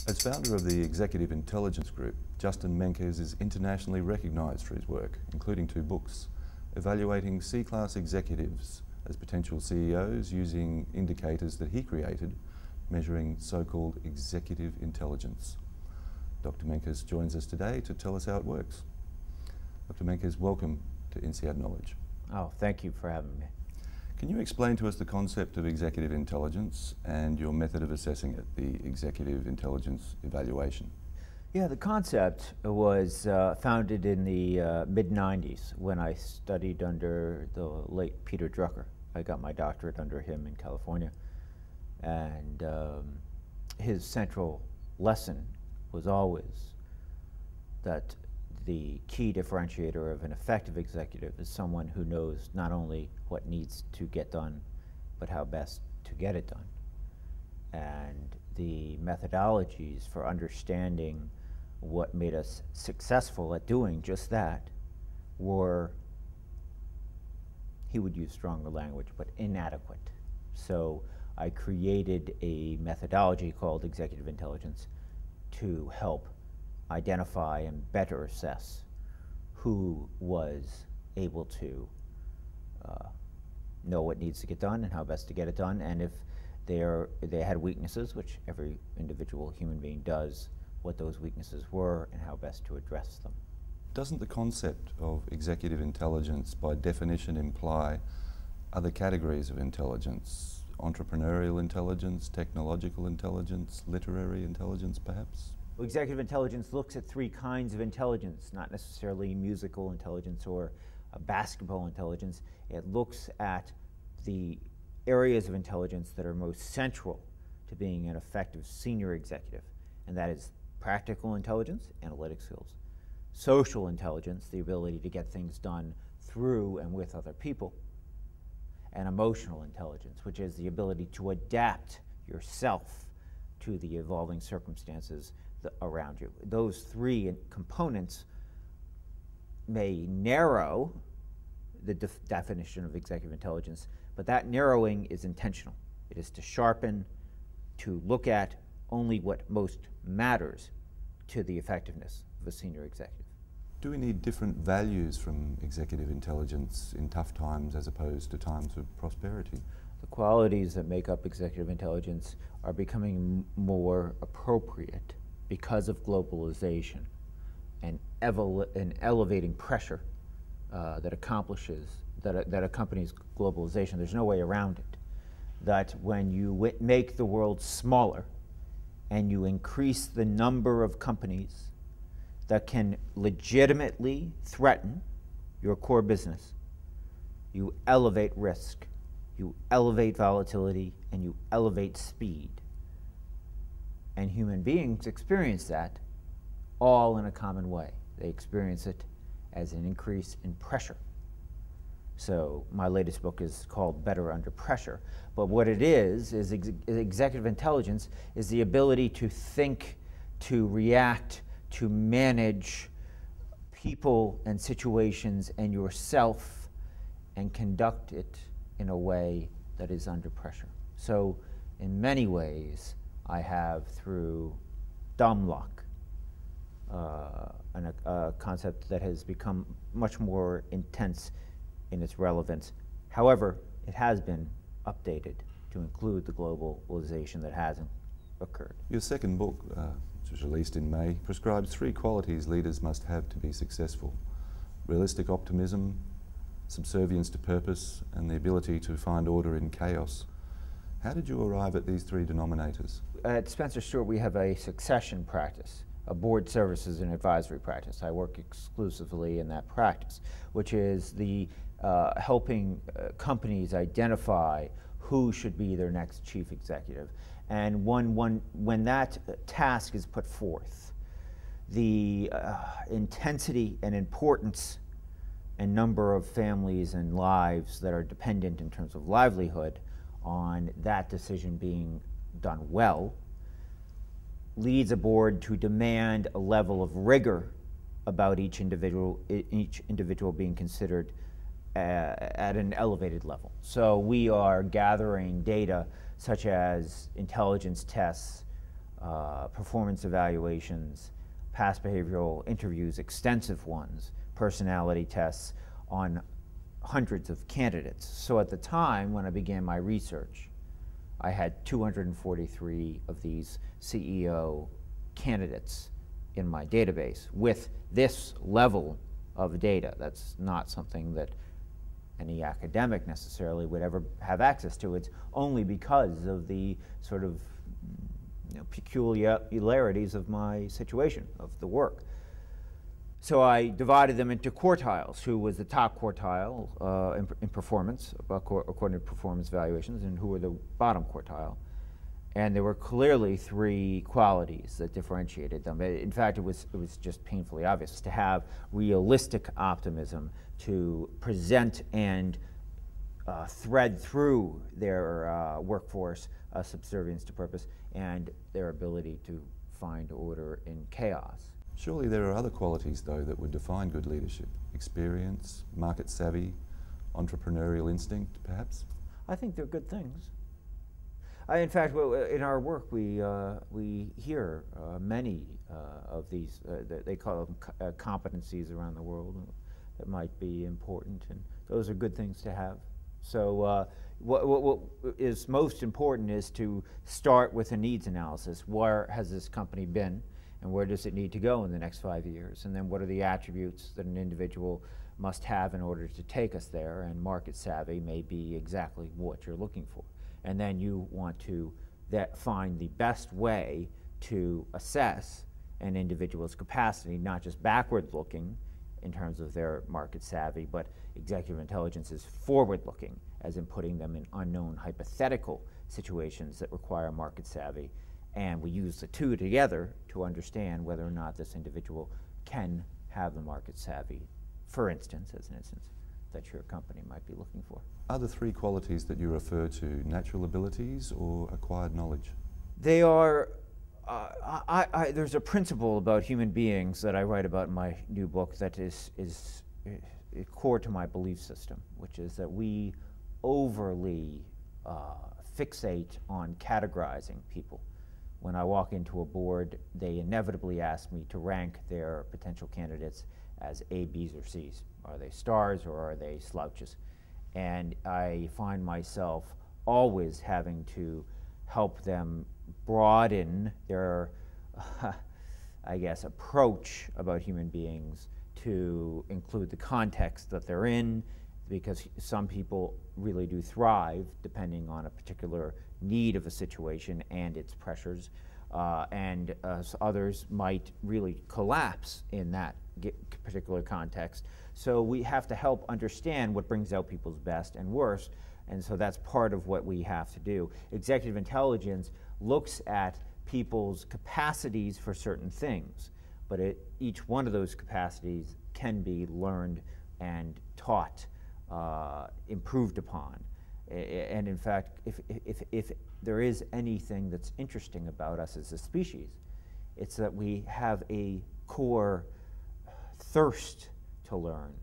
As founder of the Executive Intelligence Group, Justin Menkes is internationally recognised for his work, including 2 books, evaluating C-class executives as potential CEOs using indicators that he created, measuring so-called executive intelligence. Dr. Menkes joins us today to tell us how it works. Dr. Menkes, welcome to INSEAD Knowledge. Oh, thank you for having me. Can you explain to us the concept of executive intelligence and your method of assessing it, the executive intelligence evaluation? Yeah, the concept was founded in the mid-90s when I studied under the late Peter Drucker. I got my doctorate under him in California. And his central lesson was always that the key differentiator of an effective executive is someone who knows not only what needs to get done, but how best to get it done. And the methodologies for understanding what made us successful at doing just that were, he would use stronger language, but inadequate. So I created a methodology called executive intelligence to help identify and better assess who was able to know what needs to get done and how best to get it done, and if they had weaknesses, which every individual human being does, what those weaknesses were and how best to address them. Doesn't the concept of executive intelligence by definition imply other categories of intelligence? Entrepreneurial intelligence, technological intelligence, literary intelligence perhaps? Well, executive intelligence looks at 3 kinds of intelligence, not necessarily musical intelligence or basketball intelligence. It looks at the areas of intelligence that are most central to being an effective senior executive, and that is practical intelligence, analytic skills, social intelligence, the ability to get things done through and with other people, and emotional intelligence, which is the ability to adapt yourself to the evolving circumstances around you. Those 3 components may narrow the definition of executive intelligence, but that narrowing is intentional. It is to sharpen, to look at only what most matters to the effectiveness of a senior executive. Do we need different values from executive intelligence in tough times as opposed to times of prosperity? The qualities that make up executive intelligence are becoming more appropriate because of globalization and elevating pressure that accompanies globalization. There's no way around it. That when you make the world smaller and you increase the number of companies that can legitimately threaten your core business, you elevate risk, you elevate volatility, and you elevate speed. And human beings experience that all in a common way. They experience it as an increase in pressure. So my latest book is called Better Under Pressure. But what it is executive intelligence is the ability to think, to react, to manage people and situations and yourself and conduct it in a way that is under pressure. So in many ways, I have, through dumb luck, a concept that has become much more intense in its relevance. However, it has been updated to include the globalization that has occurred. Your second book, which was released in May, prescribes 3 qualities leaders must have to be successful: realistic optimism, subservience to purpose, and the ability to find order in chaos. How did you arrive at these 3 denominators? At Spencer Stuart, we have a succession practice, a board services and advisory practice. I work exclusively in that practice, which is the helping companies identify who should be their next chief executive. And when that task is put forth, the intensity and importance and number of families and lives that are dependent in terms of livelihood on that decision being done well leads a board to demand a level of rigor about each individual being considered at an elevated level. So we are gathering data such as intelligence tests, performance evaluations, past behavioral interviews, extensive ones, personality tests on hundreds of candidates. So at the time when I began my research, I had 243 of these CEO candidates in my database with this level of data. That's not something that any academic necessarily would ever have access to. It's only because of the sort of peculiarities of my situation, of the work. So I divided them into quartiles: who was the top quartile in performance, according to performance evaluations, and who were the bottom quartile. And there were clearly three qualities that differentiated them. In fact, it was just painfully obvious: to have realistic optimism, to present and thread through their workforce subservience to purpose, and their ability to find order in chaos. Surely there are other qualities, though, that would define good leadership: experience, market savvy, entrepreneurial instinct, perhaps? I think they're good things. In fact, in our work, we hear many of these, they call them competencies around the world, that might be important, and those are good things to have. So what is most important is to start with a needs analysis. Where has this company been, and where does it need to go in the next 5 years? And then what are the attributes that an individual must have in order to take us there? And market savvy may be exactly what you're looking for. And then you want to find the best way to assess an individual's capacity, not just backward looking in terms of their market savvy, but executive intelligence is forward looking, as in putting them in unknown hypothetical situations that require market savvy. And we use the two together to understand whether or not this individual can have the market savvy, for instance, as an instance, that your company might be looking for. Are the three qualities that you refer to natural abilities or acquired knowledge? They are, there's a principle about human beings that I write about in my new book that is core to my belief system, which is that we overly fixate on categorizing people. When I walk into a board, they inevitably ask me to rank their potential candidates as A, B's, or C's. Are they stars or are they slouches? And I find myself always having to help them broaden their, I guess, approach about human beings to include the context that they're in, because some people really do thrive depending on a particular need of a situation and its pressures, and others might really collapse in that particular context. So we have to help understand what brings out people's best and worst, and so that's part of what we have to do. Executive intelligence looks at people's capacities for certain things, but each one of those capacities can be learned and taught, improved upon. And in fact, if there is anything that's interesting about us as a species, it's that we have a core thirst to learn,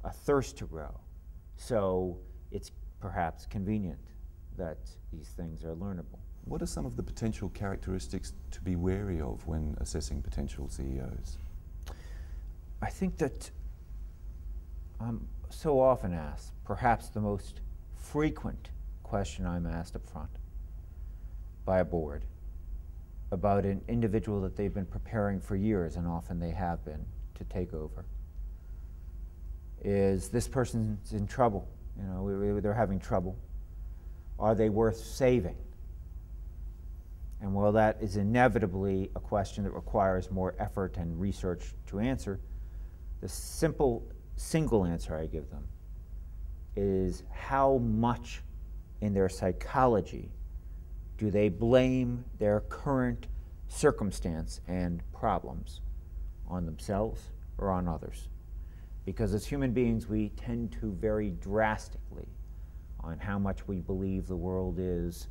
a thirst to grow. So it's perhaps convenient that these things are learnable. What are some of the potential characteristics to be wary of when assessing potential CEOs? I think that I'm so often asked, perhaps the most frequent question I'm asked up front by a board about an individual that they've been preparing for years, and often they have been, to take over, is this person's in trouble. You know, they're having trouble. Are they worth saving? And while that is inevitably a question that requires more effort and research to answer, the single answer I give them is how much in their psychology do they blame their current circumstance and problems on themselves or on others. Because as human beings, we tend to vary drastically on how much we believe the world is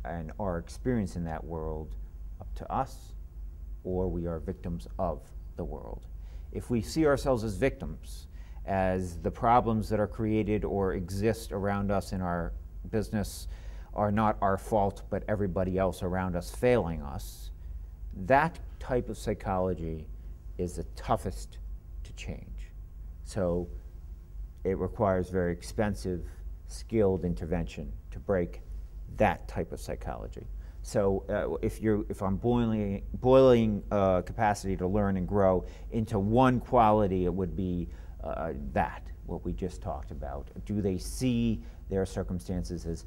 and our experience in that world up to us, or we are victims of the world. If we see ourselves as victims, as the problems that are created or exist around us in our business are not our fault, but everybody else around us failing us, that type of psychology is the toughest to change. So it requires very expensive, skilled intervention to break that type of psychology. So if I'm boiling capacity to learn and grow into one quality, it would be what we just talked about. Do they see their circumstances as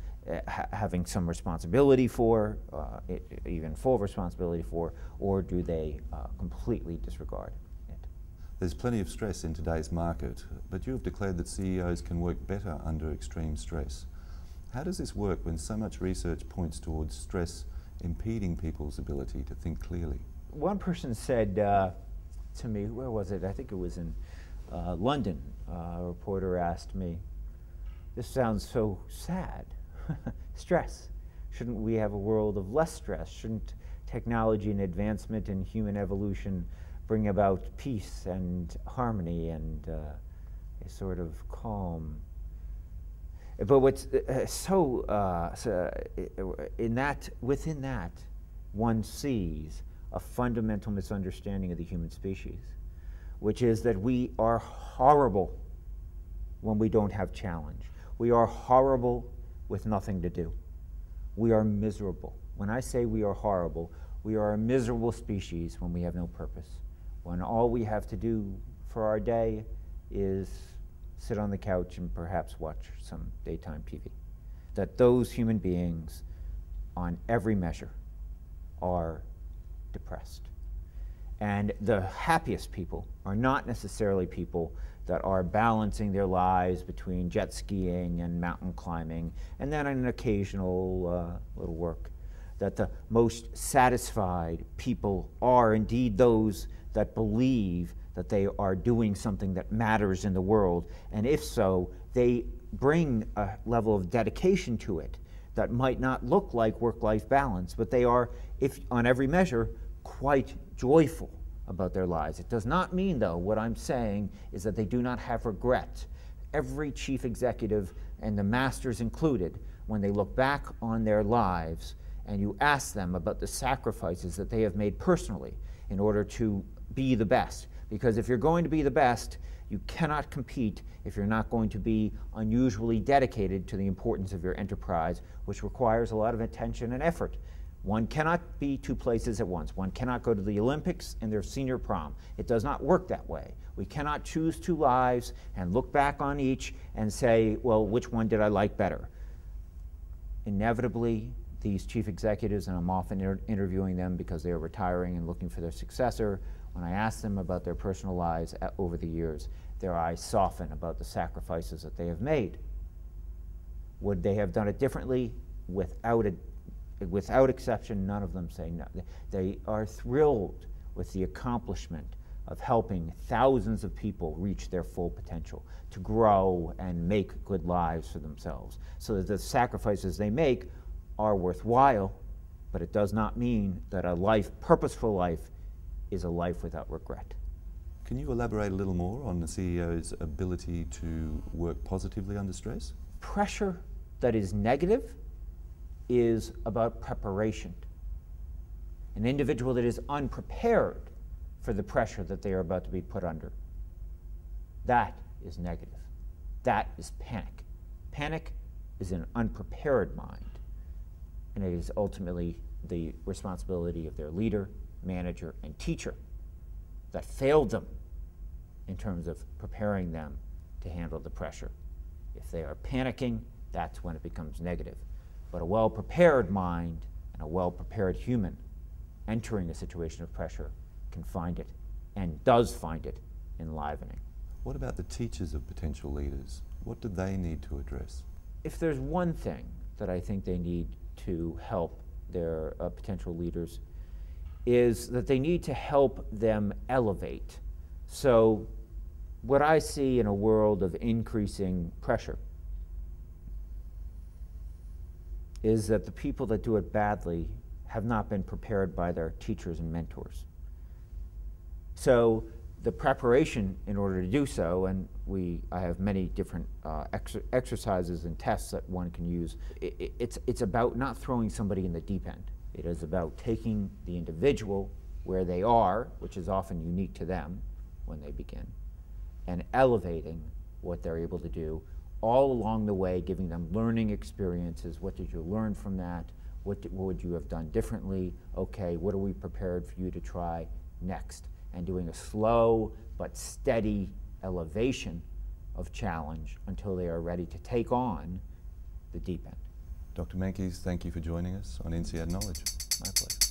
having some responsibility for, even full responsibility for, or do they completely disregard it? There's plenty of stress in today's market, but you have declared that CEOs can work better under extreme stress. How does this work when so much research points towards stress impeding people's ability to think clearly? One person said to me, where was it? I think it was in London. A reporter asked me, "This sounds so sad. Stress. Shouldn't we have a world of less stress? Shouldn't technology and advancement in human evolution bring about peace and harmony and a sort of calm?" But what's within that, one sees a fundamental misunderstanding of the human species, which is that we are horrible when we don't have challenge. We are horrible with nothing to do. We are miserable. When I say we are horrible, we are a miserable species when we have no purpose, when all we have to do for our day is sit on the couch and perhaps watch some daytime TV. That those human beings, on every measure, are depressed. And the happiest people are not necessarily people that are balancing their lives between jet skiing and mountain climbing, and then an occasional little work. That the most satisfied people are indeed those that believe that they are doing something that matters in the world, and if so, they bring a level of dedication to it that might not look like work-life balance, but they are, if on every measure, quite joyful about their lives. It does not mean, though, what I'm saying is that they do not have regret. Every chief executive, and the masters included, when they look back on their lives and you ask them about the sacrifices that they have made personally in order to be the best, because if you're going to be the best, you cannot compete if you're not going to be unusually dedicated to the importance of your enterprise, which requires a lot of attention and effort. One cannot be two places at once. One cannot go to the Olympics and their senior prom. It does not work that way. We cannot choose two lives and look back on each and say, well, which one did I like better? Inevitably, these chief executives, and I'm often interviewing them because they are retiring and looking for their successor, when I ask them about their personal lives over the years, their eyes soften about the sacrifices that they have made. Would they have done it differently? Without exception, none of them say no. They are thrilled with the accomplishment of helping thousands of people reach their full potential, to grow and make good lives for themselves, so that the sacrifices they make are worthwhile, but it does not mean that a purposeful life, is a life without regret. Can you elaborate a little more on the CEO's ability to work positively under stress? Pressure that is negative is about preparation. An individual that is unprepared for the pressure that they are about to be put under, that is negative. That is panic. Panic is an unprepared mind, and it is ultimately the responsibility of their leader, manager, and teacher that failed them in terms of preparing them to handle the pressure. If they are panicking, that's when it becomes negative. But a well-prepared mind and a well-prepared human entering a situation of pressure can find it, and does find it, enlivening. What about the teachers of potential leaders? What do they need to address? If there's one thing that I think they need to help their potential leaders, is that they need to help them elevate. So what I see in a world of increasing pressure is that the people that do it badly have not been prepared by their teachers and mentors. So the preparation in order to do so, and I have many different exercises and tests that one can use. It's about not throwing somebody in the deep end. It is about taking the individual where they are, which is often unique to them when they begin, and elevating what they're able to do all along the way, giving them learning experiences. What did you learn from that? What would you have done differently? Okay, what are we prepared for you to try next? And doing a slow but steady elevation of challenge until they are ready to take on the deep end. Dr. Menkes, thank you for joining us on INSEAD Knowledge. My pleasure.